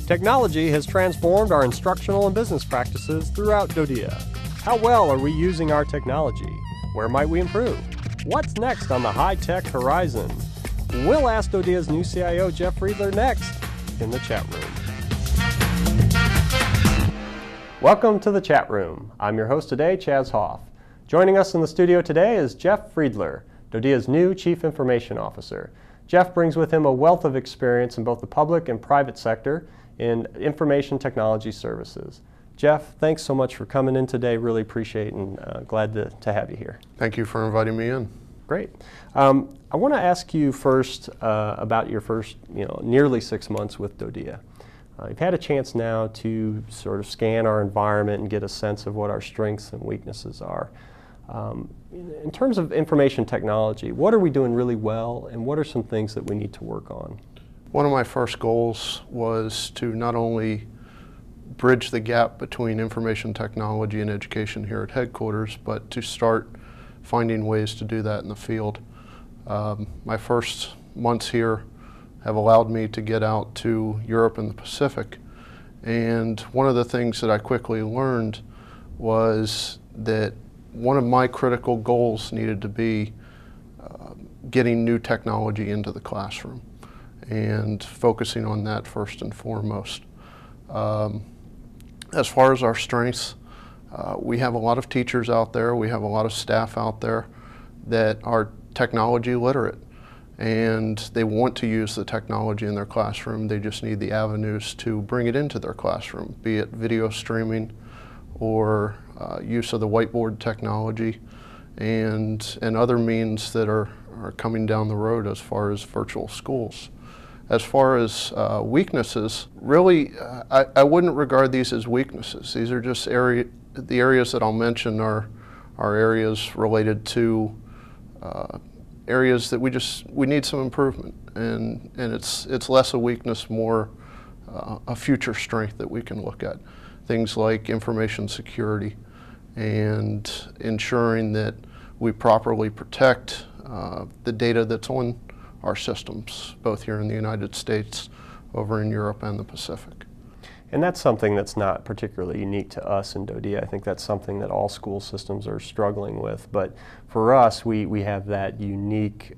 Technology has transformed our instructional and business practices throughout DoDEA. How well are we using our technology? Where might we improve? What's next on the high-tech horizon? We'll ask DoDEA's new CIO Jeff Friedler next in the chat room. Welcome to the chat room. I'm your host today, Chaz Hoff. Joining us in the studio today is Jeff Friedler, DoDEA's new Chief Information Officer. Jeff brings with him a wealth of experience in both the public and private sector in information technology services. Jeff, thanks so much for coming in today. Really appreciate and glad to have you here. Thank you for inviting me in. Great. I want to ask you first about your first, nearly 6 months with DoDEA. You've had a chance now to sort of scan our environment and get a sense of what our strengths and weaknesses are. In terms of information technology, what are we doing really well, and what are some things that we need to work on? One of my first goals was to not only bridge the gap between information technology and education here at headquarters, but to start finding ways to do that in the field. My first months here have allowed me to get out to Europe and the Pacific, and one of the things that I quickly learned was that one of my critical goals needed to be getting new technology into the classroom and focusing on that first and foremost. As far as our strengths, we have a lot of teachers out there, we have a lot of staff out there that are technology literate, and they want to use the technology in their classroom. They just need the avenues to bring it into their classroom, be it video streaming or use of the whiteboard technology and other means that are coming down the road as far as virtual schools. As far as weaknesses, really, I wouldn't regard these as weaknesses. These are just the areas that I'll mention are areas related to areas that we need some improvement, and it's less a weakness, more a future strength that we can look at. Things like information security and ensuring that we properly protect the data that's on our systems, both here in the United States, over in Europe and the Pacific. And that's something that's not particularly unique to us in DoDEA. I think that's something that all school systems are struggling with. But for us, we have that unique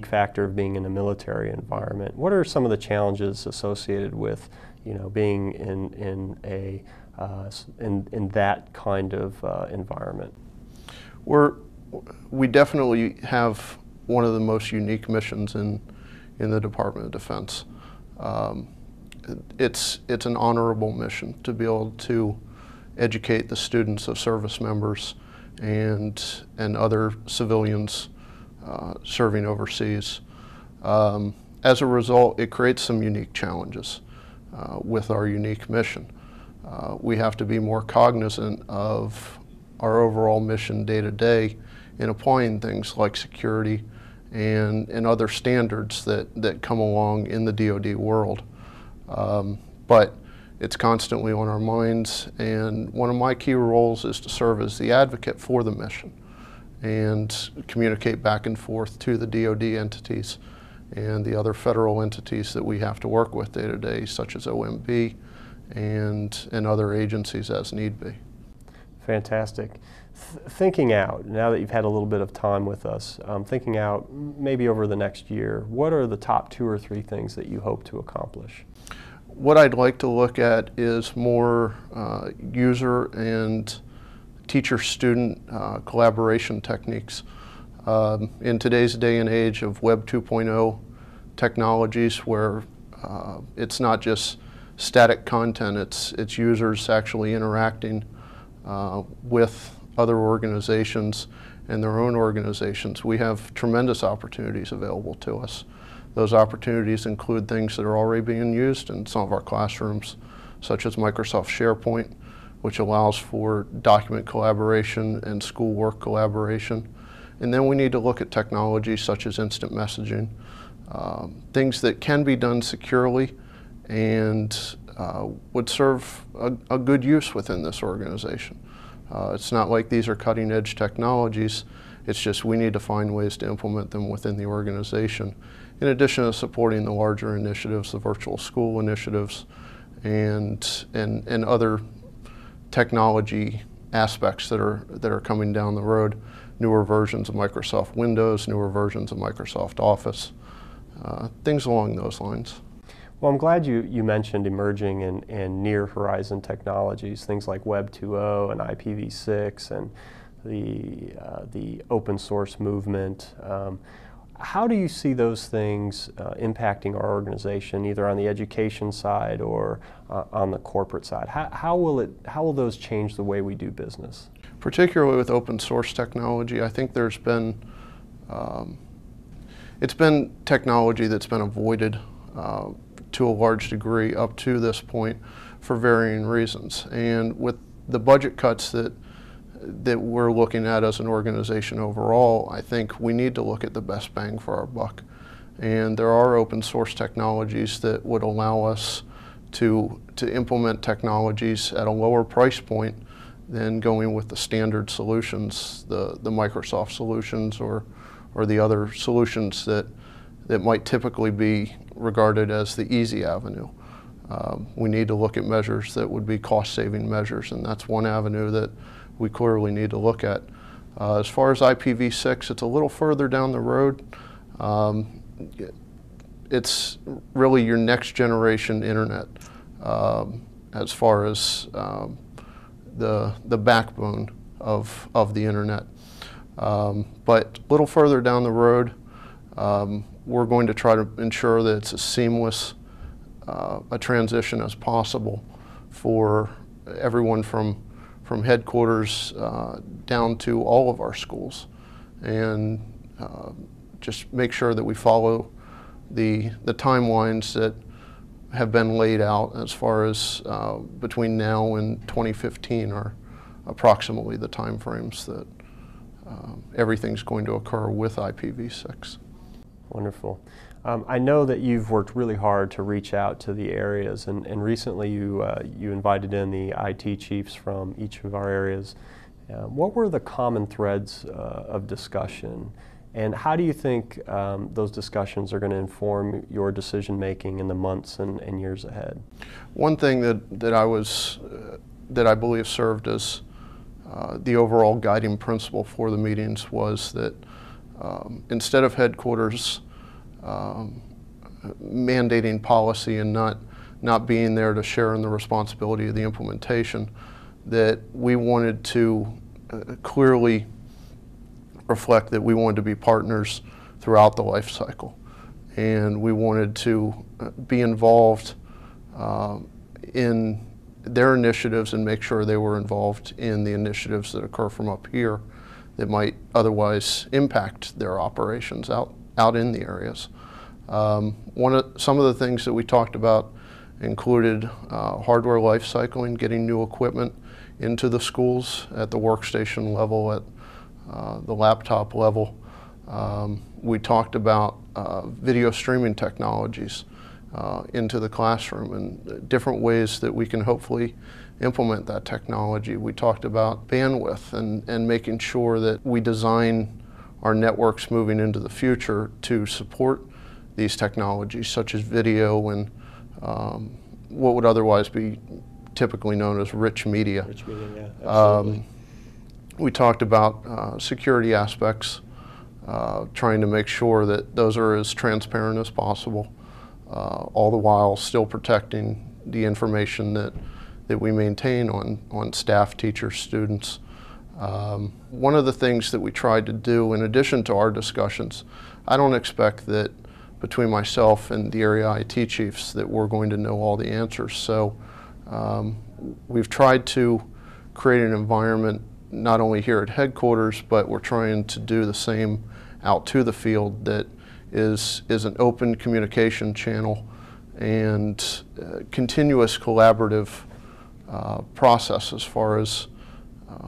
factor of being in a military environment. What are some of the challenges associated with, being in that kind of environment? We definitely have one of the most unique missions in the Department of Defense. It's an honorable mission to be able to educate the students of service members and other civilians serving overseas. As a result, it creates some unique challenges with our unique mission. We have to be more cognizant of our overall mission day to day in applying things like security and other standards that come along in the DoD world. But it's constantly on our minds, and one of my key roles is to serve as the advocate for the mission and communicate back and forth to the DoD entities and the other federal entities that we have to work with day to day, such as OMB and other agencies as need be. Fantastic. Thinking out, now that you've had a little bit of time with us, thinking out maybe over the next year, what are the top 2 or 3 things that you hope to accomplish? What I'd like to look at is more user and teacher-student collaboration techniques. In today's day and age of Web 2.0 technologies, where it's not just static content, it's users actually interacting with other organizations and their own organizations, we have tremendous opportunities available to us. Those opportunities include things that are already being used in some of our classrooms, such as Microsoft SharePoint, which allows for document collaboration and schoolwork collaboration. And then we need to look at technologies such as instant messaging, things that can be done securely and would serve a good use within this organization. It's not like these are cutting-edge technologies. It's just we need to find ways to implement them within the organization in addition to supporting the larger initiatives, the virtual school initiatives, and other technology aspects that are coming down the road, newer versions of Microsoft Windows, newer versions of Microsoft Office, things along those lines. Well, I'm glad you mentioned emerging and near horizon technologies, things like Web 2.0 and IPv6 and the open source movement. How do you see those things impacting our organization, either on the education side or on the corporate side? How will those change the way we do business? Particularly with open source technology, I think there's been it's been technology that's been avoided to a large degree up to this point for varying reasons. And with the budget cuts that we're looking at as an organization overall, I think we need to look at the best bang for our buck. And there are open source technologies that would allow us to implement technologies at a lower price point than going with the standard solutions, the Microsoft solutions or the other solutions that might typically be regarded as the easy avenue. We need to look at measures that would be cost-saving measures, and that's one avenue that we clearly need to look at. As far as IPv6, it's a little further down the road. It's really your next generation internet as far as the backbone of the internet. But a little further down the road, we're going to try to ensure that it's as seamless a transition as possible for everyone from headquarters down to all of our schools, and just make sure that we follow the timelines that have been laid out as far as between now and 2015 are approximately the time frames that everything's going to occur with IPv6. Wonderful. I know that you've worked really hard to reach out to the areas, and recently you invited in the IT chiefs from each of our areas. What were the common threads of discussion, and how do you think those discussions are going to inform your decision making in the months and years ahead? One thing that I believe served as the overall guiding principle for the meetings was that instead of headquarters mandating policy and not being there to share in the responsibility of the implementation, that we wanted to clearly reflect that we wanted to be partners throughout the life cycle, and we wanted to be involved in their initiatives and make sure they were involved in the initiatives that occur from up here that might otherwise impact their operations out in the areas. Some of the things that we talked about included hardware life cycling, getting new equipment into the schools at the workstation level, at the laptop level. We talked about video streaming technologies into the classroom and different ways that we can hopefully implement that technology. We talked about bandwidth and making sure that we design our networks moving into the future to support these technologies, such as video and what would otherwise be typically known as rich media. Rich media, yeah, absolutely. We talked about security aspects, trying to make sure that those are as transparent as possible, all the while still protecting the information that we maintain on staff, teachers, students. One of the things that we tried to do, in addition to our discussions, I don't expect that between myself and the area IT chiefs that we're going to know all the answers. So we've tried to create an environment not only here at headquarters, but we're trying to do the same out to the field that is an open communication channel and continuous collaborative process as far as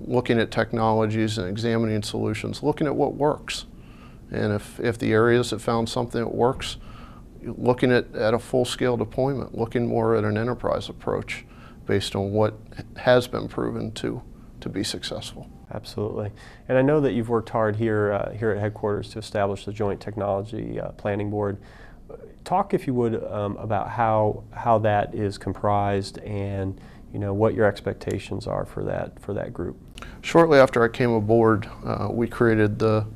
looking at technologies and examining solutions, looking at what works. And if the areas have found something that works, looking at a full-scale deployment, looking more at an enterprise approach based on what has been proven to be successful. Absolutely. And I know that you've worked hard here, here at headquarters to establish the Joint Technology Planning Board. Talk, if you would, about how that is comprised and what your expectations are for that group. Shortly after I came aboard, we created the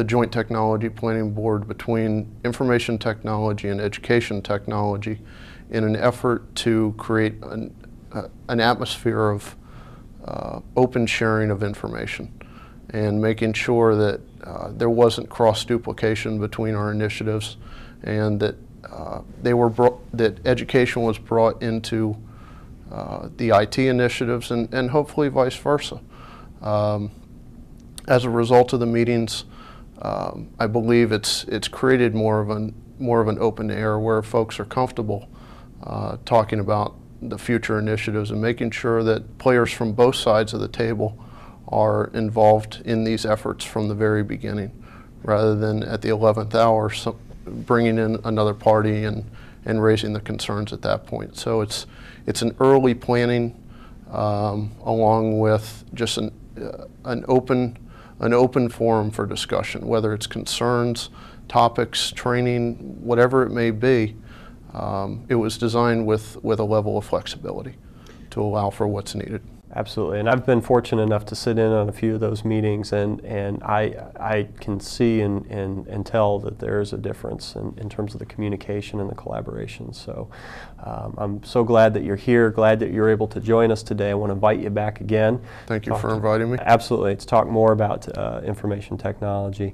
Joint Technology Planning Board between information technology and education technology in an effort to create an atmosphere of open sharing of information and making sure that there wasn't cross-duplication between our initiatives, and that that education was brought into the IT initiatives, and hopefully vice versa. As a result of the meetings, I believe it's created more of an open air where folks are comfortable talking about the future initiatives and making sure that players from both sides of the table are involved in these efforts from the very beginning, rather than at the 11th hour bringing in another party and raising the concerns at that point. So it's an early planning along with just an open forum for discussion, whether it's concerns, topics, training, whatever it may be. It was designed with a level of flexibility to allow for what's needed. Absolutely, and I've been fortunate enough to sit in on a few of those meetings, and I can see and tell that there is a difference in terms of the communication and the collaboration. So I'm so glad that you're here, glad that you're able to join us today. I want to invite you back again. Thank you for inviting me. Absolutely, to talk more about information technology.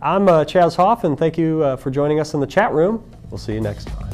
I'm Chaz Hoff, and thank you for joining us in the chat room. We'll see you next time.